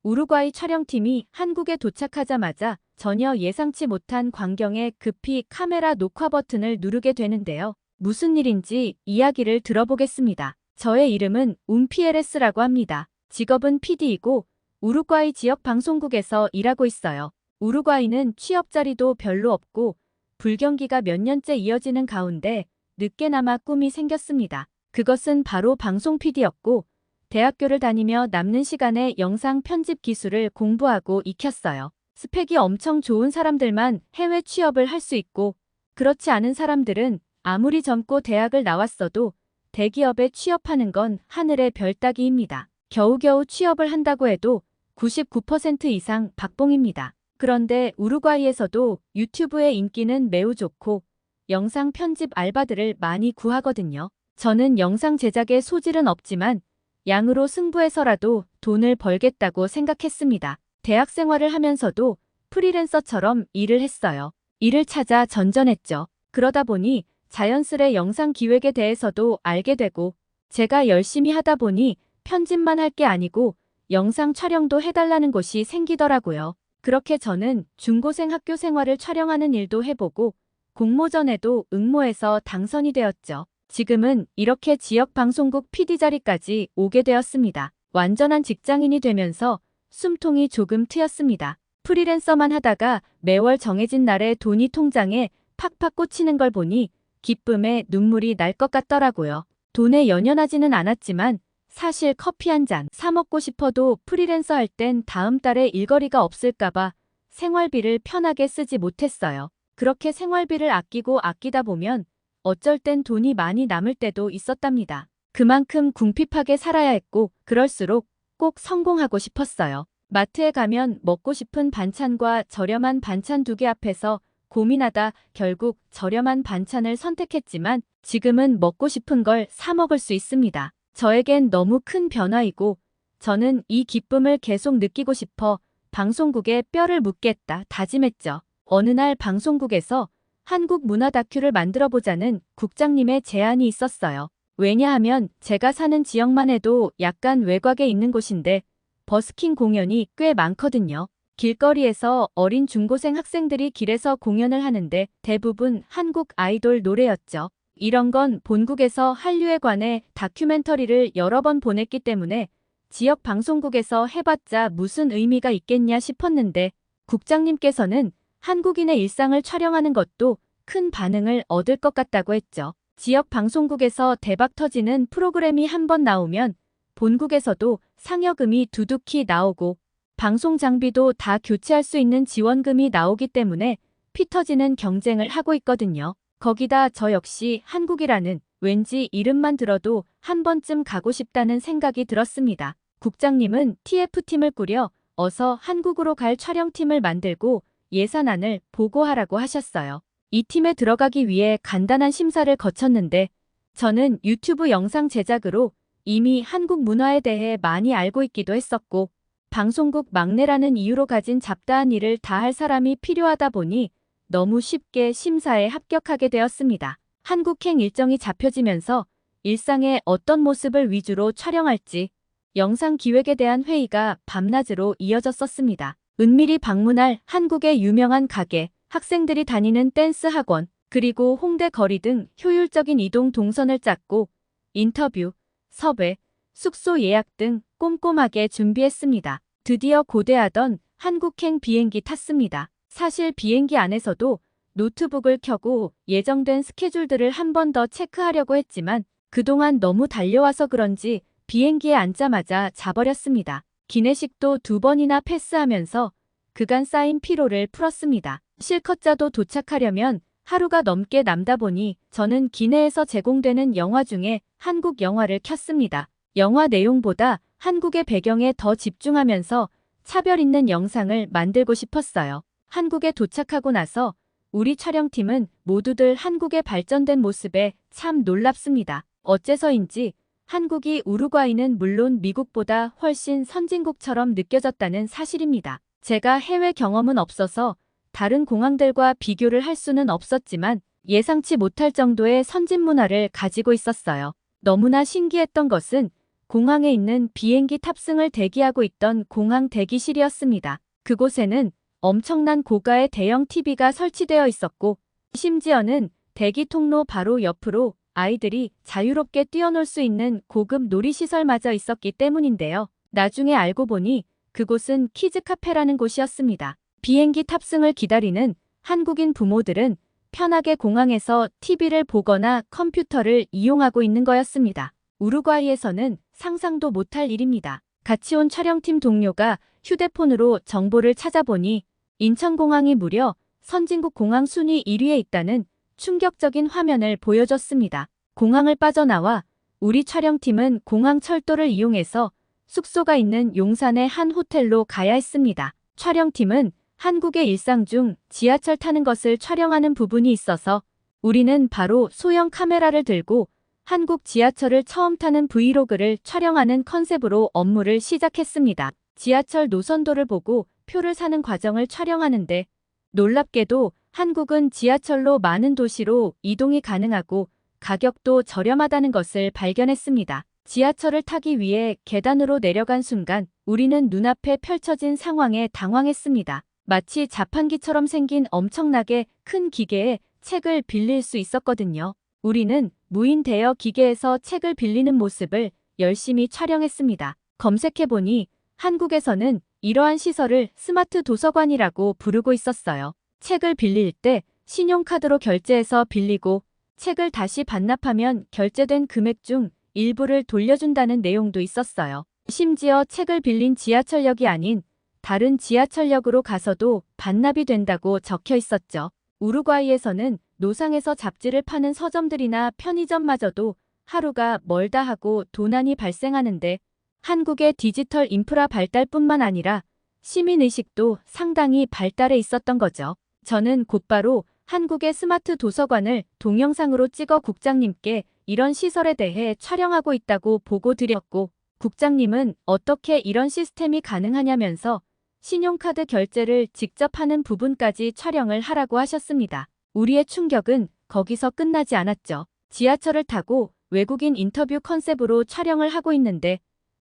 우루과이 촬영팀이 한국에 도착하자마자 전혀 예상치 못한 광경에 급히 카메라 녹화 버튼을 누르게 되는데요. 무슨 일인지 이야기를 들어보겠습니다. 저의 이름은 움피에레스라고 합니다. 직업은 PD이고 우루과이 지역 방송국에서 일하고 있어요. 우루과이는 취업 자리도 별로 없고 불경기가 몇 년째 이어지는 가운데 늦게나마 꿈이 생겼습니다. 그것은 바로 방송 PD였고 대학교를 다니며 남는 시간에 영상 편집 기술을 공부하고 익혔어요. 스펙이 엄청 좋은 사람들만 해외 취업을 할 수 있고 그렇지 않은 사람들은 아무리 젊고 대학을 나왔어도 대기업에 취업하는 건 하늘의 별 따기입니다. 겨우겨우 취업을 한다고 해도 99% 이상 박봉입니다. 그런데 우루과이에서도 유튜브의 인기는 매우 좋고 영상 편집 알바들을 많이 구하거든요. 저는 영상 제작에 소질은 없지만 양으로 승부해서라도 돈을 벌겠다고 생각했습니다. 대학 생활을 하면서도 프리랜서처럼 일을 했어요. 일을 찾아 전전했죠. 그러다 보니 자연스레 영상 기획에 대해서도 알게 되고 제가 열심히 하다 보니 편집만 할 게 아니고 영상 촬영도 해달라는 곳이 생기더라고요. 그렇게 저는 중고생 학교 생활을 촬영하는 일도 해보고 공모전에도 응모해서 당선이 되었죠. 지금은 이렇게 지역 방송국 PD 자리까지 오게 되었습니다. 완전한 직장인이 되면서 숨통이 조금 트였습니다. 프리랜서만 하다가 매월 정해진 날에 돈이 통장에 팍팍 꽂히는 걸 보니 기쁨에 눈물이 날 것 같더라고요. 돈에 연연하지는 않았지만 사실 커피 한 잔 사 먹고 싶어도 프리랜서 할 땐 다음 달에 일거리가 없을까봐 생활비를 편하게 쓰지 못했어요. 그렇게 생활비를 아끼고 아끼다 보면 어쩔 땐 돈이 많이 남을 때도 있었답니다. 그만큼 궁핍하게 살아야 했고 그럴수록 꼭 성공하고 싶었어요. 마트에 가면 먹고 싶은 반찬과 저렴한 반찬 두 개 앞에서 고민하다 결국 저렴한 반찬을 선택했지만 지금은 먹고 싶은 걸 사 먹을 수 있습니다. 저에겐 너무 큰 변화이고 저는 이 기쁨을 계속 느끼고 싶어 방송국에 뼈를 묻겠다 다짐했죠. 어느 날 방송국에서 한국 문화 다큐를 만들어보자는 국장님의 제안이 있었어요. 왜냐하면 제가 사는 지역만 해도 약간 외곽에 있는 곳인데 버스킹 공연이 꽤 많거든요. 길거리에서 어린 중고생 학생들이 길에서 공연을 하는데 대부분 한국 아이돌 노래였죠. 이런 건 본국에서 한류에 관해 다큐멘터리를 여러 번 보냈기 때문에 지역 방송국에서 해봤자 무슨 의미가 있겠냐 싶었는데 국장님께서는 한국인의 일상을 촬영하는 것도 큰 반응을 얻을 것 같다고 했죠. 지역 방송국에서 대박 터지는 프로그램이 한 번 나오면 본국에서도 상여금이 두둑히 나오고 방송 장비도 다 교체할 수 있는 지원금이 나오기 때문에 피 터지는 경쟁을 하고 있거든요. 거기다 저 역시 한국이라는 왠지 이름만 들어도 한 번쯤 가고 싶다는 생각이 들었습니다. 국장님은 TF팀을 꾸려 어서 한국으로 갈 촬영팀을 만들고 예산안을 보고하라고 하셨어요. 이 팀에 들어가기 위해 간단한 심사를 거쳤는데 저는 유튜브 영상 제작으로 이미 한국 문화에 대해 많이 알고 있기도 했었고 방송국 막내라는 이유로 가진 잡다한 일을 다 할 사람이 필요하다 보니 너무 쉽게 심사에 합격하게 되었습니다. 한국행 일정이 잡혀지면서 일상의 어떤 모습을 위주로 촬영할지 영상 기획에 대한 회의가 밤낮으로 이어졌었습니다. 은밀히 방문할 한국의 유명한 가게, 학생들이 다니는 댄스 학원, 그리고 홍대 거리 등 효율적인 이동 동선을 짰고 인터뷰, 섭외, 숙소 예약 등 꼼꼼하게 준비했습니다. 드디어 고대하던 한국행 비행기 탔습니다. 사실 비행기 안에서도 노트북을 켜고 예정된 스케줄들을 한 번 더 체크하려고 했지만 그동안 너무 달려와서 그런지 비행기에 앉자마자 자버렸습니다. 기내식도 2번이나 패스하면서 그간 쌓인 피로를 풀었습니다. 실컷 자도 도착하려면 하루가 넘게 남다 보니 저는 기내에서 제공되는 영화 중에 한국 영화를 켰습니다. 영화 내용보다 한국의 배경에 더 집중하면서 차별 있는 영상을 만들고 싶었어요. 한국에 도착하고 나서 우리 촬영팀은 모두들 한국의 발전된 모습에 참 놀랍습니다. 어째서인지 한국이 우루과이는 물론 미국보다 훨씬 선진국처럼 느껴졌다는 사실입니다. 제가 해외 경험은 없어서 다른 공항들과 비교를 할 수는 없었지만 예상치 못할 정도의 선진 문화를 가지고 있었어요. 너무나 신기했던 것은 공항에 있는 비행기 탑승을 대기하고 있던 공항 대기실이었습니다. 그곳에는 엄청난 고가의 대형 TV가 설치되어 있었고 심지어는 대기 통로 바로 옆으로 아이들이 자유롭게 뛰어놀 수 있는 고급 놀이시설마저 있었기 때문인데요. 나중에 알고 보니 그곳은 키즈 카페라는 곳이었습니다. 비행기 탑승을 기다리는 한국인 부모들은 편하게 공항에서 TV를 보거나 컴퓨터를 이용하고 있는 거였습니다. 우루과이에서는 상상도 못할 일입니다. 같이 온 촬영팀 동료가 휴대폰으로 정보를 찾아보니 인천공항이 무려 선진국 공항 순위 1위에 있다는 충격적인 화면을 보여줬습니다. 공항을 빠져나와 우리 촬영팀은 공항 철도를 이용해서 숙소가 있는 용산의 한 호텔로 가야 했습니다. 촬영팀은 한국의 일상 중 지하철 타는 것을 촬영하는 부분이 있어서 우리는 바로 소형 카메라를 들고 한국 지하철을 처음 타는 브이로그를 촬영하는 컨셉으로 업무를 시작했습니다. 지하철 노선도를 보고 표를 사는 과정을 촬영하는데 놀랍게도 한국은 지하철로 많은 도시로 이동이 가능하고 가격도 저렴하다는 것을 발견했습니다. 지하철을 타기 위해 계단으로 내려간 순간 우리는 눈앞에 펼쳐진 상황에 당황했습니다. 마치 자판기처럼 생긴 엄청나게 큰 기계에 책을 빌릴 수 있었거든요. 우리는 무인 대여 기계에서 책을 빌리는 모습을 열심히 촬영했습니다. 검색해보니 한국에서는 이러한 시설을 스마트 도서관이라고 부르고 있었어요. 책을 빌릴 때 신용카드로 결제해서 빌리고 책을 다시 반납하면 결제된 금액 중 일부를 돌려준다는 내용도 있었어요. 심지어 책을 빌린 지하철역이 아닌 다른 지하철역으로 가서도 반납이 된다고 적혀 있었죠. 우루과이에서는 노상에서 잡지를 파는 서점들이나 편의점마저도 하루가 멀다 하고 도난이 발생하는데 한국의 디지털 인프라 발달뿐만 아니라 시민의식도 상당히 발달해 있었던 거죠. 저는 곧바로 한국의 스마트 도서관을 동영상으로 찍어 국장님께 이런 시설에 대해 촬영하고 있다고 보고 드렸고 국장님은 어떻게 이런 시스템이 가능하냐면서 신용카드 결제를 직접 하는 부분까지 촬영을 하라고 하셨습니다. 우리의 충격은 거기서 끝나지 않았죠. 지하철을 타고 외국인 인터뷰 컨셉으로 촬영을 하고 있는데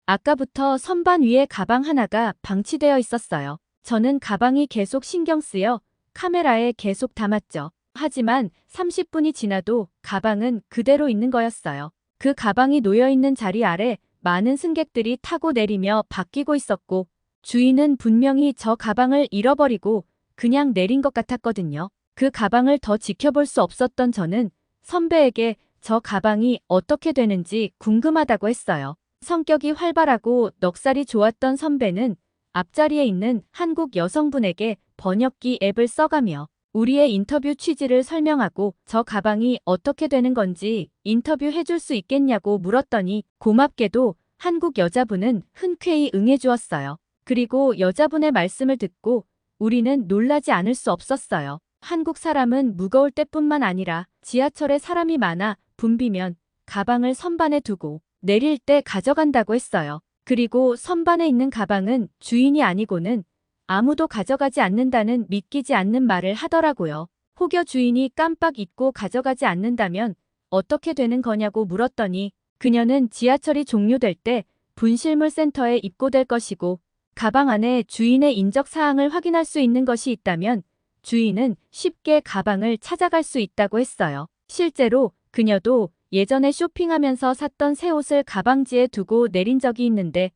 아까부터 선반 위에 가방 하나가 방치되어 있었어요. 저는 가방이 계속 신경 쓰여 카메라에 계속 담았죠. 하지만 30분이 지나도 가방은 그대로 있는 거였어요. 그 가방이 놓여있는 자리 아래 많은 승객들이 타고 내리며 바뀌고 있었고 주인은 분명히 저 가방을 잃어버리고 그냥 내린 것 같았거든요. 그 가방을 더 지켜볼 수 없었던 저는 선배에게 저 가방이 어떻게 되는지 궁금하다고 했어요. 성격이 활발하고 넉살이 좋았던 선배는 앞자리에 있는 한국 여성분에게 번역기 앱을 써가며 우리의 인터뷰 취지를 설명하고 저 가방이 어떻게 되는 건지 인터뷰 해줄 수 있겠냐고 물었더니 고맙게도 한국 여자분은 흔쾌히 응해주었어요. 그리고 여자분의 말씀을 듣고 우리는 놀라지 않을 수 없었어요. 한국 사람은 무거울 때뿐만 아니라 지하철에 사람이 많아 붐비면 가방을 선반에 두고 내릴 때 가져간다고 했어요. 그리고 선반에 있는 가방은 주인이 아니고는 아무도 가져가지 않는다는 믿기지 않는 말을 하더라고요. 혹여 주인이 깜빡 잊고 가져가지 않는다면 어떻게 되는 거냐고 물었더니 그녀는 지하철이 종료될 때 분실물 센터에 입고될 것이고 가방 안에 주인의 인적 사항을 확인할 수 있는 것이 있다면 주인은 쉽게 가방을 찾아갈 수 있다고 했어요. 실제로 그녀도 예전에 쇼핑하면서 샀던 새 옷을 가방지에 두고 내린 적이 있는데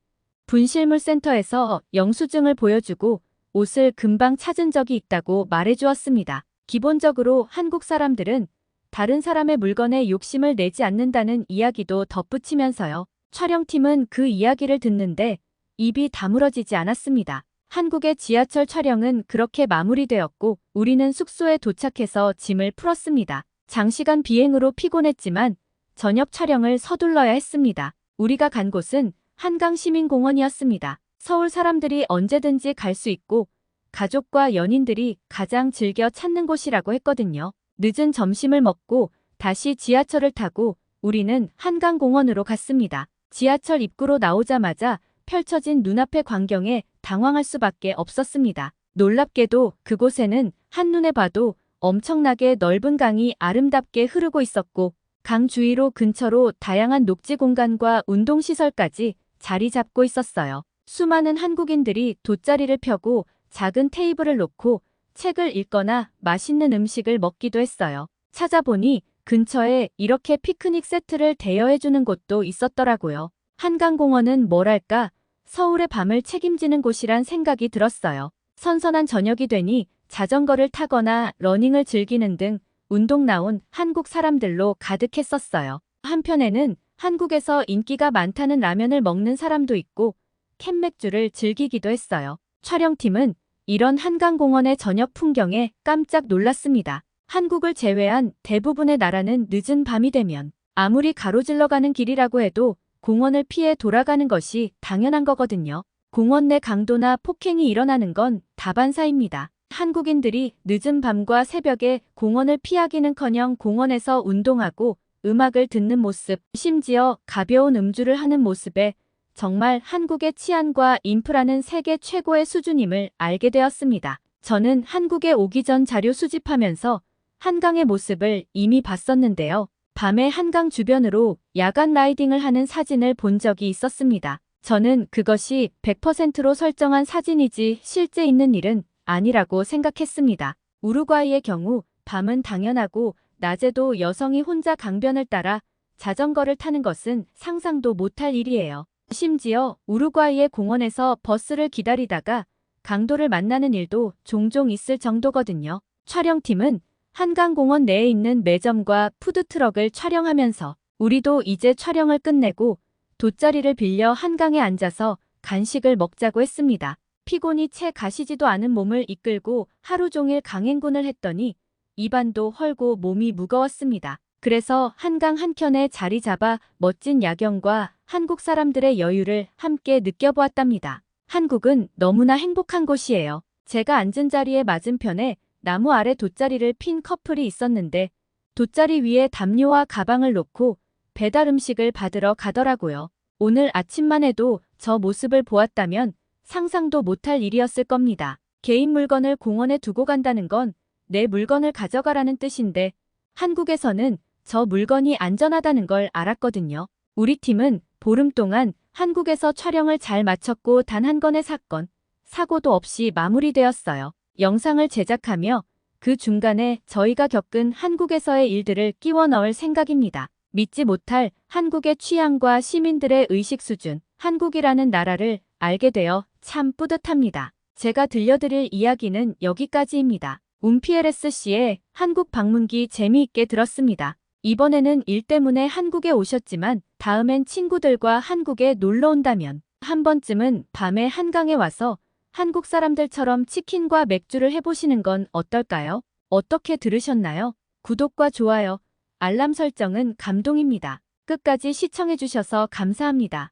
분실물 센터에서 영수증을 보여주고 옷을 금방 찾은 적이 있다고 말해주었습니다. 기본적으로 한국 사람들은 다른 사람의 물건에 욕심을 내지 않는다는 이야기도 덧붙이면서요. 촬영팀은 그 이야기를 듣는데 입이 다물어지지 않았습니다. 한국의 지하철 촬영은 그렇게 마무리되었고 우리는 숙소에 도착해서 짐을 풀었습니다. 장시간 비행으로 피곤했지만 저녁 촬영을 서둘러야 했습니다. 우리가 간 곳은 한강시민공원이었습니다. 서울 사람들이 언제든지 갈 수 있고 가족과 연인들이 가장 즐겨 찾는 곳이라고 했거든요. 늦은 점심을 먹고 다시 지하철을 타고 우리는 한강공원으로 갔습니다. 지하철 입구로 나오자마자 펼쳐진 눈앞의 광경에 당황할 수밖에 없었습니다. 놀랍게도 그곳에는 한눈에 봐도 엄청나게 넓은 강이 아름답게 흐르고 있었고 강 주위로 근처로 다양한 녹지 공간과 운동시설까지 자리 잡고 있었어요. 수많은 한국인들이 돗자리를 펴고 작은 테이블을 놓고 책을 읽거나 맛있는 음식을 먹기도 했어요. 찾아보니 근처에 이렇게 피크닉 세트를 대여해주는 곳도 있었더라고요. 한강공원은 뭐랄까 서울의 밤을 책임지는 곳이란 생각이 들었어요. 선선한 저녁이 되니 자전거를 타거나 러닝을 즐기는 등 운동 나온 한국 사람들로 가득했었어요. 한편에는 한국에서 인기가 많다는 라면을 먹는 사람도 있고 캔맥주를 즐기기도 했어요. 촬영팀은 이런 한강공원의 저녁 풍경에 깜짝 놀랐습니다. 한국을 제외한 대부분의 나라는 늦은 밤이 되면 아무리 가로질러 가는 길이라고 해도 공원을 피해 돌아가는 것이 당연한 거거든요. 공원 내 강도나 폭행이 일어나는 건 다반사입니다. 한국인들이 늦은 밤과 새벽에 공원을 피하기는커녕 공원에서 운동하고 음악을 듣는 모습, 심지어 가벼운 음주를 하는 모습에 정말 한국의 치안과 인프라는 세계 최고의 수준임을 알게 되었습니다. 저는 한국에 오기 전 자료 수집하면서 한강의 모습을 이미 봤었는데요. 밤에 한강 주변으로 야간 라이딩을 하는 사진을 본 적이 있었습니다. 저는 그것이 100%로 설정한 사진이지 실제 있는 일은 아니라고 생각했습니다. 우루과이의 경우 밤은 당연하고 낮에도 여성이 혼자 강변을 따라 자전거를 타는 것은 상상도 못할 일이에요. 심지어 우루과이의 공원에서 버스를 기다리다가 강도를 만나는 일도 종종 있을 정도거든요. 촬영팀은 한강공원 내에 있는 매점과 푸드트럭을 촬영하면서 우리도 이제 촬영을 끝내고 돗자리를 빌려 한강에 앉아서 간식을 먹자고 했습니다. 피곤이 채 가시지도 않은 몸을 이끌고 하루 종일 강행군을 했더니 입안도 헐고 몸이 무거웠습니다. 그래서 한강 한켠에 자리 잡아 멋진 야경과 한국 사람들의 여유를 함께 느껴보았답니다. 한국은 너무나 행복한 곳이에요. 제가 앉은 자리의 맞은편에 나무 아래 돗자리를 핀 커플이 있었는데 돗자리 위에 담요와 가방을 놓고 배달 음식을 받으러 가더라고요. 오늘 아침만 해도 저 모습을 보았다면 상상도 못할 일이었을 겁니다. 개인 물건을 공원에 두고 간다는 건 내 물건을 가져가라는 뜻인데 한국에서는 저 물건이 안전하다는 걸 알았거든요. 우리 팀은 보름 동안 한국에서 촬영을 잘 마쳤고 단 한 건의 사고도 없이 마무리되었어요. 영상을 제작하며 그 중간에 저희가 겪은 한국에서의 일들을 끼워 넣을 생각입니다. 믿지 못할 한국의 취향과 시민들의 의식 수준, 한국이라는 나라를 알게 되어 참 뿌듯합니다. 제가 들려드릴 이야기는 여기까지입니다. 움피에레스 씨의 한국 방문기 재미있게 들었습니다. 이번에는 일 때문에 한국에 오셨지만 다음엔 친구들과 한국에 놀러 온다면 한 번쯤은 밤에 한강에 와서 한국 사람들처럼 치킨과 맥주를 해보시는 건 어떨까요? 어떻게 들으셨나요? 구독과 좋아요, 알람 설정은 감동입니다. 끝까지 시청해주셔서 감사합니다.